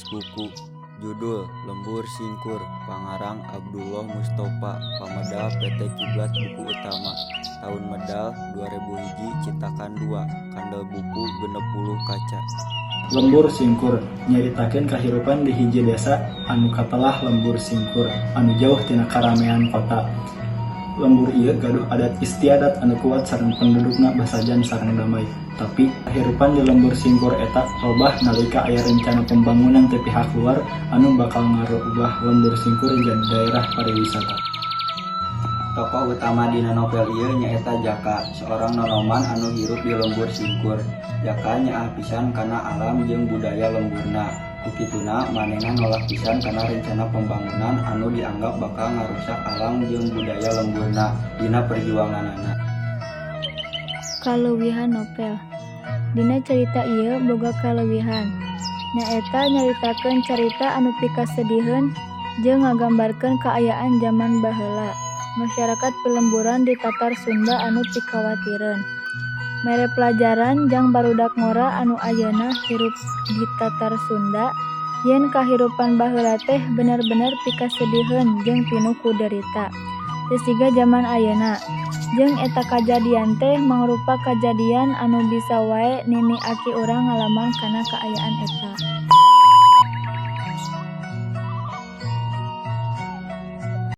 Buku judul Lembur Singkur, pangarang Abdullah Mustofa, pamedal PT Kiblat Buku Utama, tahun medal 2001, cetakan 2, kandel buku 60 kaca. Lembur Singkur nyaritakeun kahirupan di hiji desa anu katelah lembur singkur anu jauh tina karamean kota. Lembur ieu gaduh adat istiadat anu kuat sareng pendudukna basajan sareng damai. Tapi kahirupan di lembur singkur eta robah nalika aya rencana pembangunan ti pihak luar anu bakal ngarubah lembur singkur jadi daerah pariwisata. Tokoh utama dina novel ieu nyaeta Jaka, seorang nonoman anu hirup di lembur singkur. Jaka nyaah pisan kana alam jeung budaya lemburna. Kukituna manehna nolak pisan kana rencana pembangunan anu dianggap bakal ngarusak alam jeung budaya lemburna dina perjuanganana. Kaleuwihan novel. Dina carita ieu boga kaleuwihan. Nyaeta nyaritakeun carita anu pikasediheun jeung ngagambarkeun kaayaan zaman baheula. Masyarakat pelemburan di Tatar Sunda anu pikawatireun. Mere pelajaran jang barudak ngora anu ayeuna hirup di Tatar Sunda yen kahirupan baheula teh bener-bener pikasediheun jeung pinuh ku derita. Teu siga zaman ayeuna. Jeung eta kajadian teh mangrupa kajadian anu bisa wae niniaki urang ngalaman kana kaayaan eta.